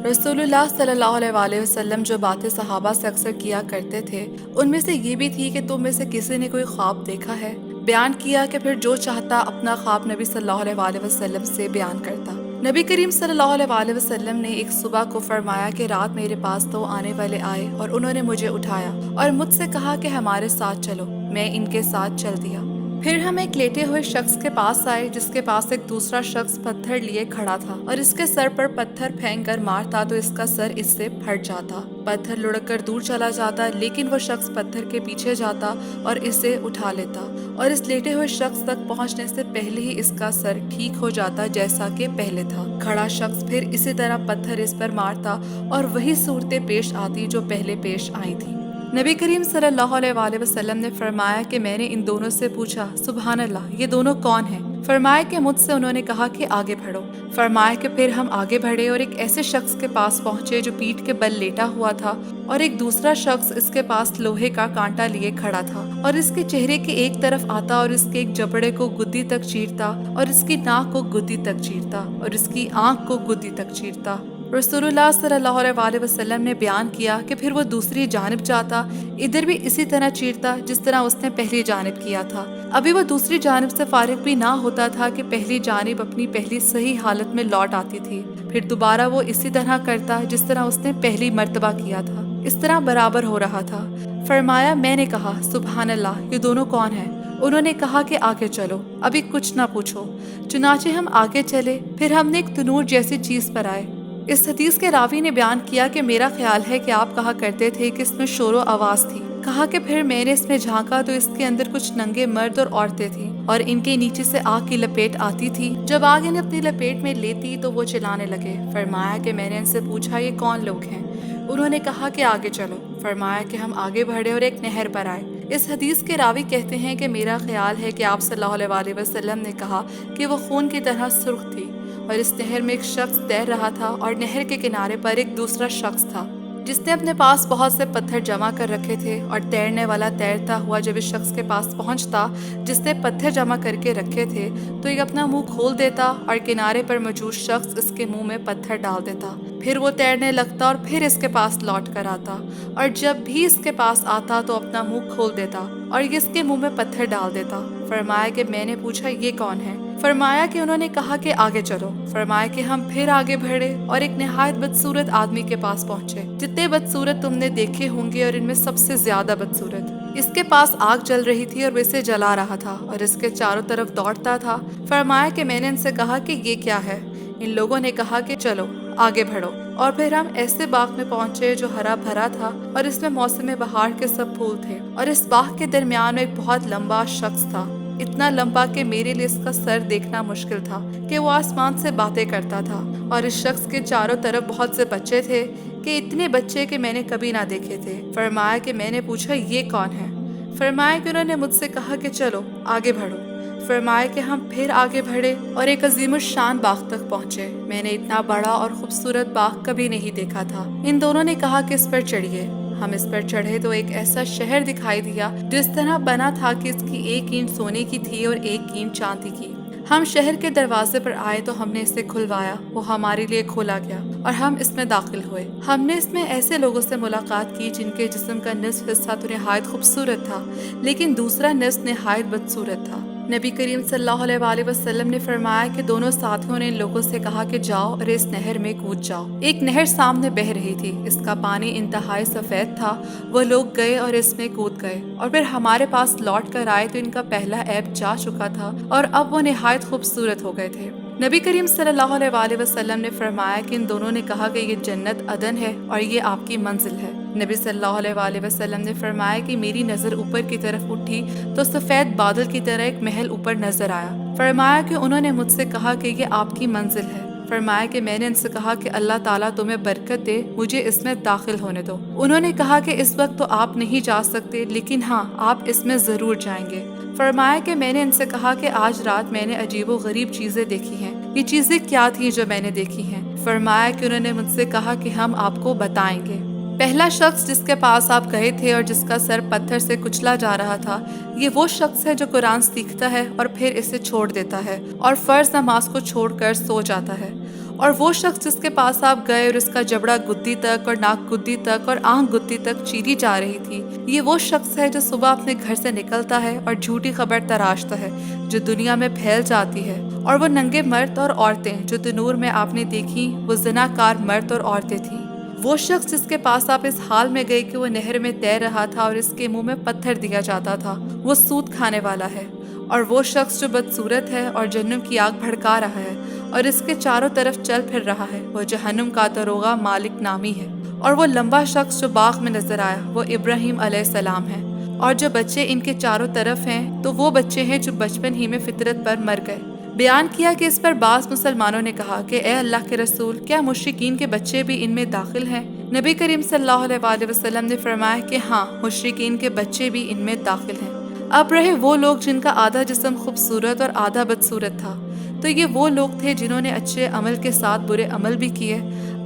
रसूलुल्लाह सल्लल्लाहु अलैहि वसल्लम जो बातें सहाबा से अक्सर किया करते थे, उनमें से ये भी थी कि तुम में से किसी ने कोई ख्वाब देखा है। बयान किया कि फिर जो चाहता अपना ख्वाब नबी सल्लल्लाहु अलैहि वसल्लम से बयान करता। नबी करीम सल्लल्लाहु अलैहि वसल्लम ने एक सुबह को फरमाया कि रात मेरे पास तो आने वाले आए और उन्होंने मुझे उठाया और मुझसे कहा कि हमारे साथ चलो। मैं इनके साथ चल दिया। फिर हम एक लेटे हुए शख्स के पास आए जिसके पास एक दूसरा शख्स पत्थर लिए खड़ा था और इसके सर पर पत्थर फेंक कर मारता तो इसका सर इससे फट जाता। पत्थर लुढ़क कर दूर चला जाता, लेकिन वो शख्स पत्थर के पीछे जाता और इसे उठा लेता और इस लेटे हुए शख्स तक पहुंचने से पहले ही इसका सर ठीक हो जाता जैसा कि पहले था। खड़ा शख्स फिर इसी तरह पत्थर इस पर मारता और वही सूरतें पेश आती जो पहले पेश आई थी। नबी करीम सल्लल्लाहु अलैहि वसल्लम ने फरमाया कि मैंने इन दोनों से पूछा, सुभान अल्लाह, ये दोनों कौन हैं? फरमाया कि मुझसे। उन्होंने कहा कि आगे बढ़ो। फरमाया कि फिर हम आगे बढ़े और एक ऐसे शख्स के पास पहुंचे जो पीठ के बल लेटा हुआ था और एक दूसरा शख्स इसके पास लोहे का कांटा लिए खड़ा था और इसके चेहरे की एक तरफ आता और इसके एक जबड़े को गुद्दी तक चीरता और इसकी नाक को गुद्दी तक चीरता और इसकी आंख को गुद्दी तक चीरता। रसूलुल्लाह सल्लल्लाहु अलैहि वसल्लम ने बयान किया कि फिर वो दूसरी जानिब जाता, इधर भी इसी तरह चीरता जिस तरह उसने पहली जानिब किया था। अभी वो दूसरी जानिब से फारिग भी ना होता था कि पहली जानिब अपनी पहली सही हालत में लौट आती थी। फिर दोबारा वो इसी तरह करता जिस तरह उसने पहली मर्तबा किया था। इस तरह बराबर हो रहा था। फरमाया, मैंने कहा, सुभान अल्लाह, ये दोनों कौन हैं? उन्होंने कहा कि आगे चलो, अभी कुछ ना पूछो। चुनाचे हम आगे चले। फिर हमने एक तनूर जैसी चीज पर आए। इस हदीस के रावी ने बयान किया कि मेरा ख्याल है कि आप कहा करते थे कि इसमें शोरो आवाज थी। कहा कि फिर मैंने इसमें झांका तो इसके अंदर कुछ नंगे मर्द और औरतें थीं और इनके नीचे से आग की लपेट आती थी। जब आग इन्हें अपनी लपेट में लेती तो वो चिल्लाने लगे। फरमाया कि मैंने इनसे पूछा, ये कौन लोग हैं? उन्होंने कहा कि आगे चलो। फरमाया कि हम आगे बढ़े और एक नहर पर आए। इस हदीस के रावी कहते हैं कि मेरा ख्याल है कि आप सल्लल्लाहु अलैहि वसल्लम ने कहा कि वो खून की तरह सुर्ख थी और इस नहर में एक शख्स तैर रहा था और नहर के किनारे पर एक दूसरा शख्स था जिसने अपने पास बहुत से पत्थर जमा कर रखे थे। और तैरने वाला तैरता हुआ जब इस शख्स के पास पहुंचता जिसने पत्थर जमा करके रखे थे तो ये अपना मुंह खोल देता और किनारे पर मौजूद शख्स इसके मुंह में पत्थर डाल देता। फिर वो तैरने लगता और फिर इसके पास लौट कर आता और जब भी इसके पास आता तो अपना मुंह खोल देता और ये इसके मुंह में पत्थर डाल देता। फरमाया कि मैंने पूछा, ये कौन है? फरमाया कि उन्होंने कहा कि आगे चलो। फरमाया कि हम फिर आगे बढ़े और एक निहायत बदसूरत आदमी के पास पहुंचे, जितने बदसूरत तुमने देखे होंगे और इनमें सबसे ज्यादा बदसूरत। इसके पास आग जल रही थी और वैसे जला रहा था और इसके चारों तरफ दौड़ता था। फरमाया कि मैंने इनसे कहा कि ये क्या है? इन लोगों ने कहा कि चलो आगे बढ़ो। और फिर हम ऐसे बाग में पहुंचे जो हरा भरा था और इसमें मौसम बहार के सब फूल थे और इस बाग के दरमियान में एक बहुत लंबा शख्स था, इतना लंबा कि मेरे लिए इसका सर देखना मुश्किल था कि वो आसमान से बातें करता था। और इस शख्स के चारों तरफ बहुत से बच्चे थे कि इतने बच्चे कि मैंने कभी ना देखे थे। फरमाया कि मैंने पूछा, ये कौन है? फरमाया कि उन्होंने मुझसे कहा कि चलो आगे बढ़ो। फरमाया कि हम फिर आगे बढ़े और एक अजीमुशान बाग तक पहुंचे। मैंने इतना बड़ा और खूबसूरत बाग कभी नहीं देखा था। इन दोनों ने कहा कि इस पर चढ़िए। हम इस पर चढ़े तो एक ऐसा शहर दिखाई दिया जो इस तरह बना था कि इसकी एक ईंट सोने की थी और एक ईंट चांदी की। हम शहर के दरवाजे पर आए तो हमने इसे खुलवाया, वो हमारे लिए खोला गया और हम इसमें दाखिल हुए। हमने इसमें ऐसे लोगों से मुलाकात की जिनके जिस्म का निस्फ हिस्सा तो निहायत खूबसूरत था लेकिन दूसरा निस्फ निहायत बदसूरत था। नबी करीम सल्लल्लाहु अलैहि वसल्लम ने फरमाया कि दोनों साथियों ने इन लोगों से कहा कि जाओ और इस नहर में कूद जाओ। एक नहर सामने बह रही थी, इसका पानी इंतहाई सफेद था। वो लोग गए और इसमें कूद गए और फिर हमारे पास लौट कर आए तो इनका पहला ऐब जा चुका था और अब वो निहायत खूबसूरत हो गए थे। नबी करीम सल्लल्लाहु अलैहि वसल्लम ने फरमाया कि इन दोनों ने कहा कि ये जन्नत अदन है और ये आपकी मंजिल है। नबी सल्लल्लाहु अलैहि वसल्लम ने फरमाया कि मेरी नजर ऊपर की तरफ उठी तो सफेद बादल की तरह एक महल ऊपर नजर आया। फरमाया कि उन्होंने मुझसे कहा कि ये आपकी मंजिल है। फरमाया कि मैंने इनसे कहा कि अल्लाह ताला तुम्हें बरकत दे, मुझे इसमें दाखिल होने दो। उन्होंने कहा कि इस वक्त तो आप नहीं जा सकते, लेकिन हाँ, आप इसमें जरूर जाएंगे। फरमाया कि मैंने इनसे कहा कि आज रात मैंने अजीबो गरीब चीजें देखी हैं। ये चीजें क्या थी जो मैंने देखी हैं? फरमाया कि उन्होंने मुझसे कहा कि हम आपको बताएंगे। पहला शख्स जिसके पास आप गए थे और जिसका सर पत्थर से कुचला जा रहा था, ये वो शख्स है जो कुरान सीखता है और फिर इसे छोड़ देता है और फर्ज नमाज को छोड़कर सो जाता है اور وہ شخص جس کے پاس آپ گئے اور اس کا جبڑا گدی تک اور ناک گدی تک اور آنکھ گدی تک چیری جا رہی تھی، یہ وہ شخص ہے جو صبح اپنے گھر سے نکلتا ہے اور جھوٹی خبر تراشتا ہے جو دنیا میں پھیل جاتی ہے، اور وہ ننگے مرد اور عورتیں جو تنور میں آپ نے دیکھی وہ زناکار مرد اور عورتیں تھیں۔ وہ شخص جس کے پاس آپ اس حال میں گئے کہ وہ نہر میں تیر رہا تھا اور اس کے منہ میں پتھر دیا جاتا تھا، وہ سود کھانے والا ہے۔ اور وہ شخص جو بدصورت ہے اور جہنم کی آگ بھڑکا رہا ہے اور اس کے چاروں طرف چل پھر رہا ہے، وہ جہنم کا داروغہ مالک نامی ہے۔ اور وہ لمبا شخص جو باغ میں نظر آیا وہ ابراہیم علیہ السلام ہے، اور جو بچے ان کے چاروں طرف ہیں تو وہ بچے ہیں جو بچپن ہی میں فطرت پر مر گئے۔ بیان کیا کہ اس پر بعض مسلمانوں نے کہا کہ اے اللہ کے رسول، کیا مشرکین کے بچے بھی ان میں داخل ہیں؟ نبی کریم صلی اللہ علیہ وآلہ وسلم نے فرمایا کہ ہاں، مشرکین کے بچے بھی ان میں داخل ہیں۔ اب رہے وہ لوگ جن کا آدھا جسم خوبصورت اور آدھا بدصورت تھا، تو یہ وہ لوگ تھے جنہوں نے اچھے عمل کے ساتھ برے عمل بھی کیے،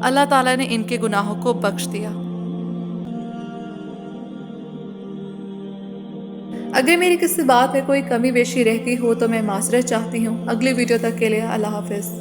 اللہ تعالیٰ نے ان کے گناہوں کو بخش دیا۔ اگر میری کسی بات میں کوئی کمی بیشی رہتی ہو تو میں معذرت چاہتی ہوں۔ اگلی ویڈیو تک کے لیے اللہ حافظ۔